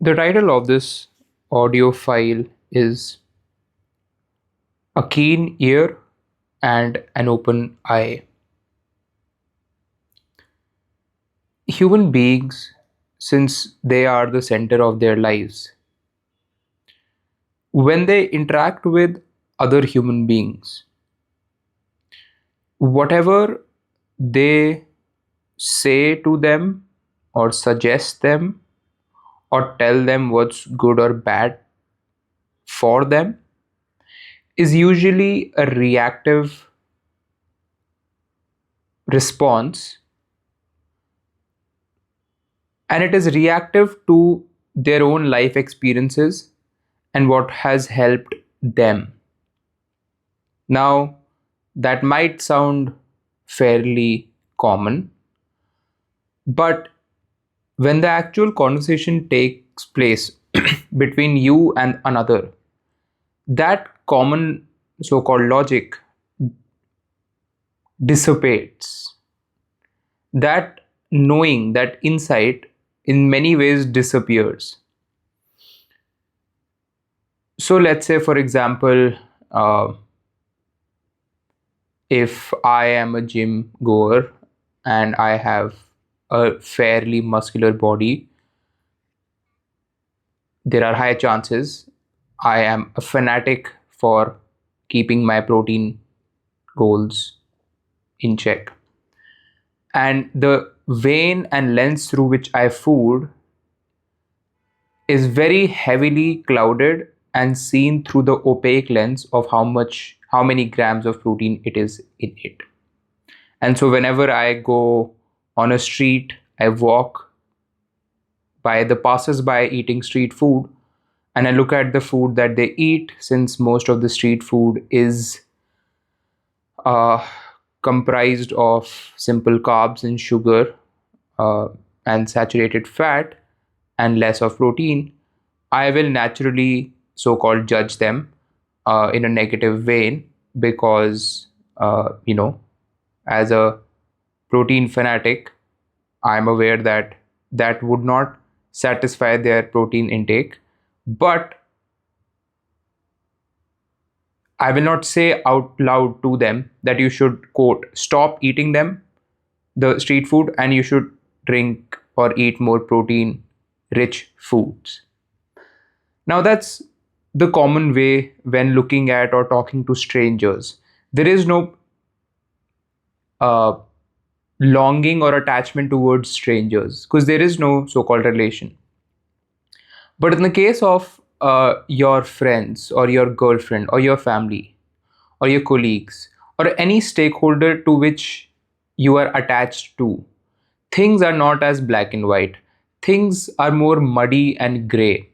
The title of this audio file is A Keen Ear and an Open Eye. Human beings, since they are the center of their lives, when they interact with other human beings, whatever they say to them or suggest them or tell them what's good or bad for them is usually a reactive response, and it is reactive to their own life experiences and what has helped them. Now, that might sound fairly common, but when the actual conversation takes place between you and another, that common so called logic dissipates. That knowing, that insight, in many ways disappears. So, let's say, for example, uh, if I am a gym goer and I have a fairly muscular body, there are high chances I am a fanatic for keeping my protein goals in check. And the vein and lens through which I food is very heavily clouded and seen through the opaque lens of how many grams of protein it is in it. And so whenever I go on a street, I walk by the passers-by eating street food, and I look at the food that they eat, since most of the street food is uh, comprised of simple carbs and sugar uh, and saturated fat and less of protein, I will naturally so-called judge them in a negative vein because, as a protein fanatic, I'm aware that that would not satisfy their protein intake. But I will not say out loud to them that you should, quote, stop eating them, the street food, and you should drink or eat more protein rich foods. Now, that's the common way when looking at or talking to strangers. There is no uh, longing or attachment towards strangers because there is no so called relation. But in the case of your friends or your girlfriend or your family or your colleagues or any stakeholder to which you are attached to, things are not as black and white. Things are more muddy and gray.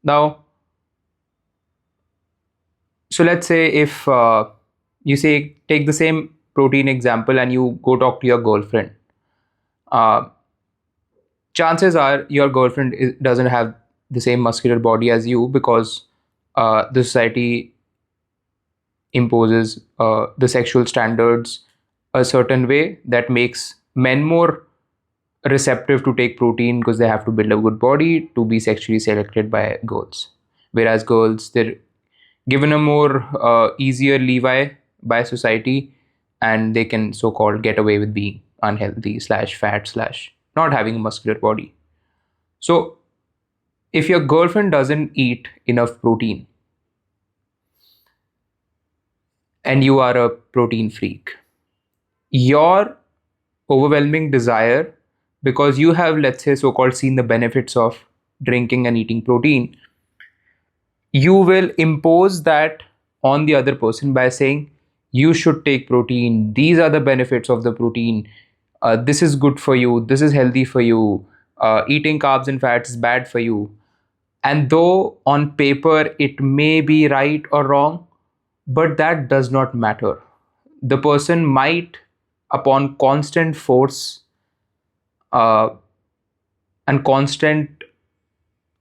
Now, so let's say if you say take the same protein example and you go talk to your girlfriend, uh, chances are your girlfriend doesn't have the same muscular body as you because the society imposes the sexual standards a certain way that makes men more receptive to take protein because they have to build a good body to be sexually selected by girls, whereas girls, they're given a more easier leeway by society, and they can so-called get away with being unhealthy slash fat slash not having a muscular body. So if your girlfriend doesn't eat enough protein and you are a protein freak, your overwhelming desire, because you have, let's say, so-called seen the benefits of drinking and eating protein, you will impose that on the other person by saying you should take protein, these are the benefits of the protein, this is good for you, this is healthy for you, eating carbs and fats is bad for you. And though on paper it may be right or wrong, but that does not matter. The person might, upon constant force uh, and constant,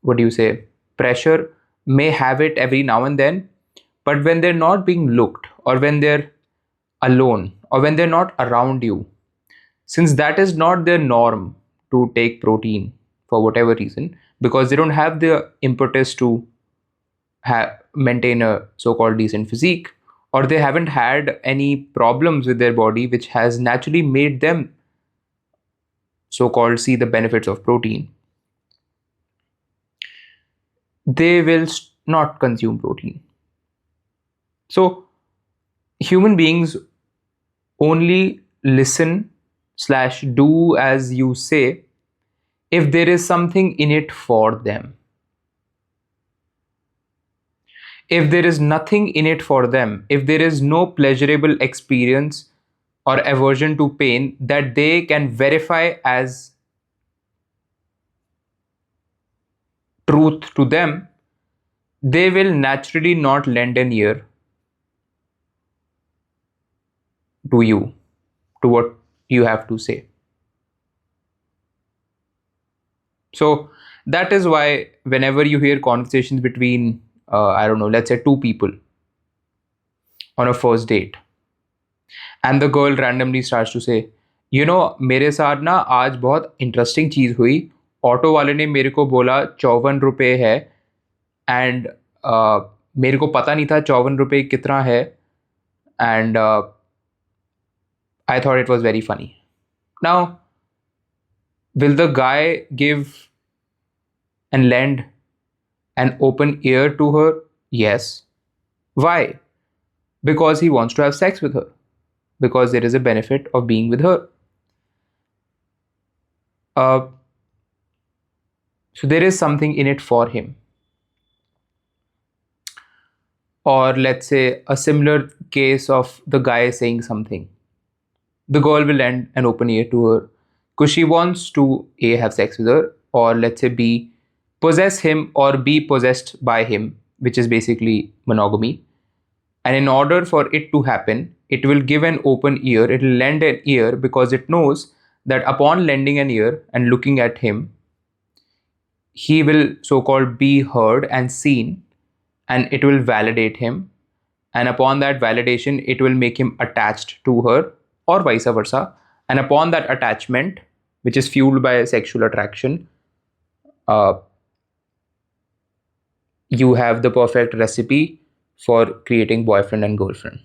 what do you say, pressure, may have it every now and then. But when they're not being looked, or when they're alone, or when they're not around you, since that is not their norm to take protein for whatever reason, because they don't have the impetus to maintain a so-called decent physique, or they haven't had any problems with their body which has naturally made them so-called see the benefits of protein, they will not consume protein. So human beings only listen slash do as you say if there is something in it for them. If there is nothing in it for them, if there is no pleasurable experience or aversion to pain that they can verify as truth to them, they will naturally not lend an ear to you, to what you have to say. So that is why whenever you hear conversations between, I don't know, let's say two people on a first date, and the girl randomly starts to say, मेरे साथ ना आज बहुत interesting चीज़ हुई, auto वाले ने मेरे को बोला 54 रुपये है, एंड मेरे को पता नहीं था 54 रुपये कितना है, and I thought it was very funny. Now, will the guy give and lend an open ear to her? Yes. Why? Because he wants to have sex with her. Because there is a benefit of being with her. Uh, so there is something in it for him. Or let's say a similar case of the guy saying something. The girl will lend an open ear to her because she wants to A, have sex with her, or let's say B, possess him or be possessed by him, which is basically monogamy. And in order for it to happen, it will give an open ear, it will lend an ear because it knows that upon lending an ear and looking at him, he will so-called be heard and seen, and it will validate him. And upon that validation, it will make him attached to her, or vice versa. And upon that attachment, which is fueled by sexual attraction, uh, you have the perfect recipe for creating boyfriend and girlfriend.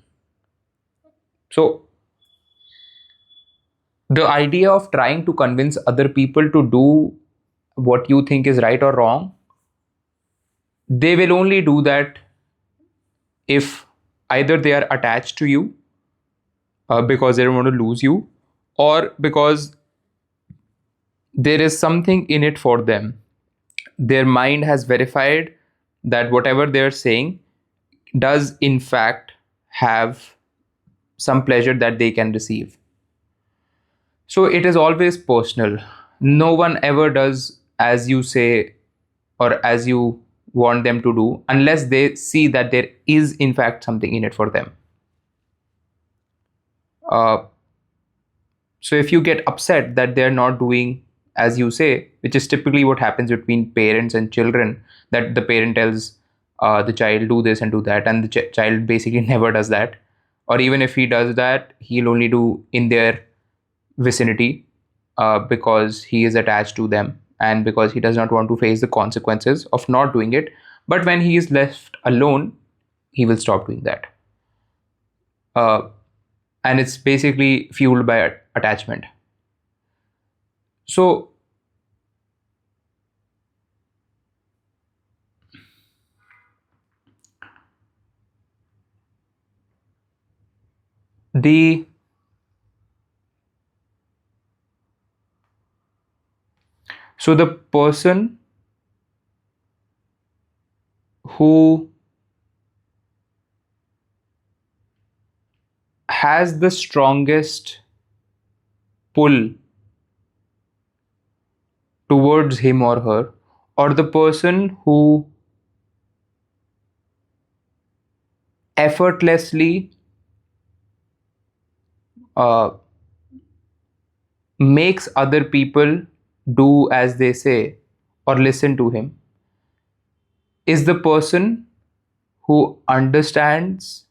So the idea of trying to convince other people to do what you think is right or wrong, they will only do that if either they are attached to you because they don't want to lose you, or because there is something in it for them. Their mind has verified that whatever they're saying does in fact have some pleasure that they can receive. So it is always personal. No one ever does as you say or as you want them to do unless they see that there is in fact something in it for them. Uh, so if you get upset that they're not doing as you say, which is typically what happens between parents and children, that the parent tells the child do this and do that, and the child basically never does that, or even if he does that, he'll only do in their vicinity because he is attached to them and because he does not want to face the consequences of not doing it. But when he is left alone, he will stop doing that. Uh, and it's basically fueled by attachment. So the the person who has the strongest pull towards him or her, or the person who effortlessly uh, makes other people do as they say or listen to him, is the person who understands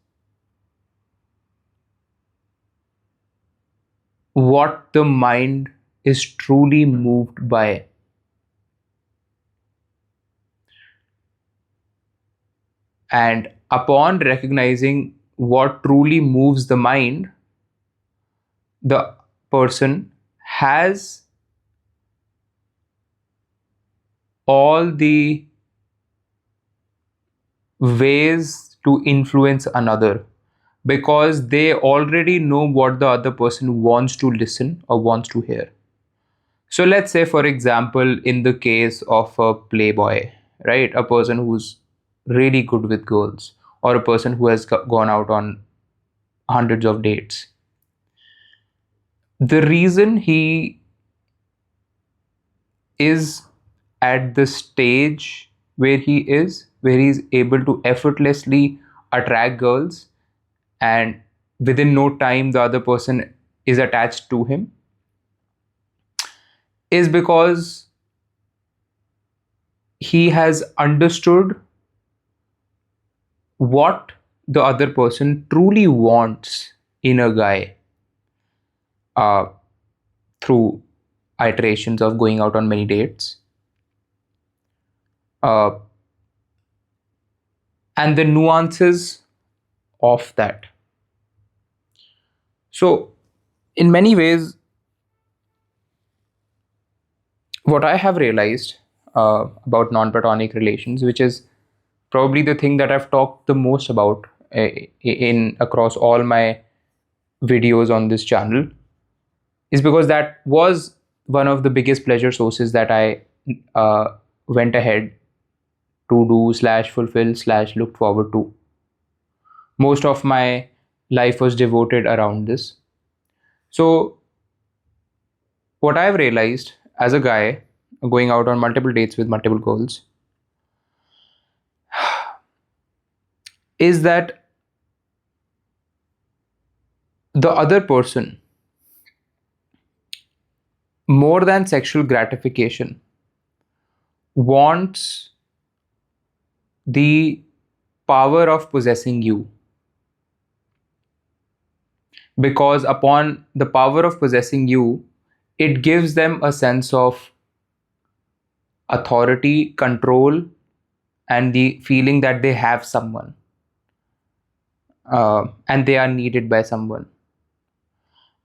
what the mind is truly moved by. And upon recognizing what truly moves the mind, the person has all the ways to influence another, because they already know what the other person wants to listen or wants to hear. So let's say, for example, in the case of a playboy, right? A person who's really good with girls, or a person who has gone out on hundreds of dates. The reason he is at the stage where he's able to effortlessly attract girls, and within no time the other person is attached to him, is because he has understood what the other person truly wants in a guy, uh, through iterations of going out on many dates, uh, and the nuances of that. So, in many ways, what I have realized about non-platonic relations, which is probably the thing that I've talked the most about in across all my videos on this channel, is because that was one of the biggest pleasure sources that I uh, went ahead to do slash fulfill slash looked forward to. Most of my life was devoted around this. So what I've realized as a guy going out on multiple dates with multiple girls is that the other person, more than sexual gratification, wants the power of possessing you, because upon the power of possessing you, it gives them a sense of authority, control, and the feeling that they have someone, and they are needed by someone.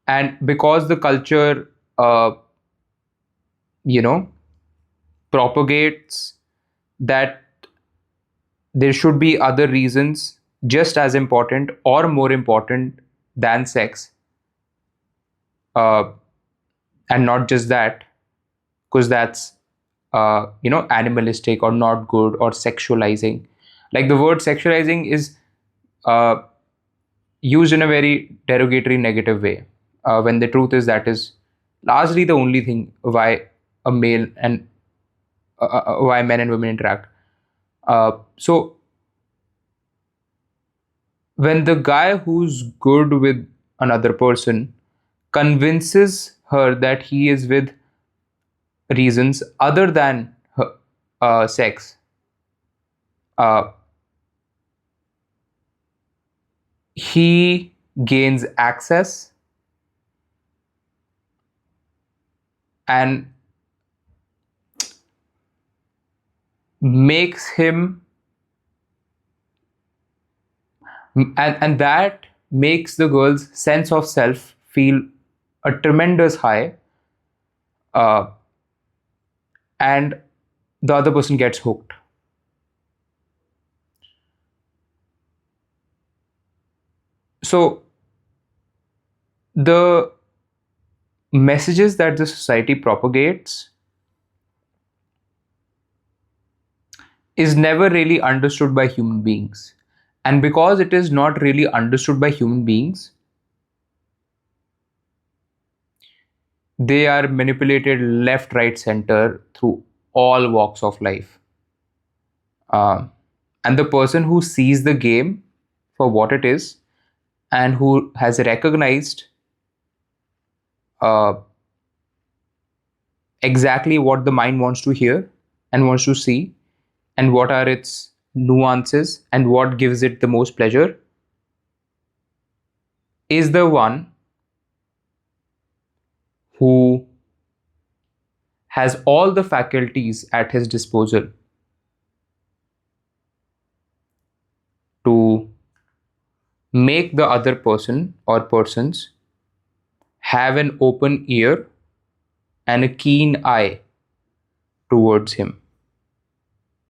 And because the culture, uh, you know, propagates that there should be other reasons just as important or more important than sex, uh, and not just that, because that's animalistic or not good or sexualizing. Like the word sexualizing is uh, used in a very derogatory negative way, when the truth is that is largely the only thing why a male and why men and women interact. So when the guy who's good with another person convinces her that he is with reasons other than sex, uh, he gains access and makes him, and that makes the girl's sense of self feel a tremendous high, uh, and the other person gets hooked. So the messages that the society propagates is never really understood by human beings. And because it is not really understood by human beings, they are manipulated left, right, center through all walks of life. Uh, and the person who sees the game for what it is and who has recognized uh, exactly what the mind wants to hear and wants to see, and what are its nuances and what gives it the most pleasure, is the one who has all the faculties at his disposal make the other person or persons have an open ear and a keen eye towards him.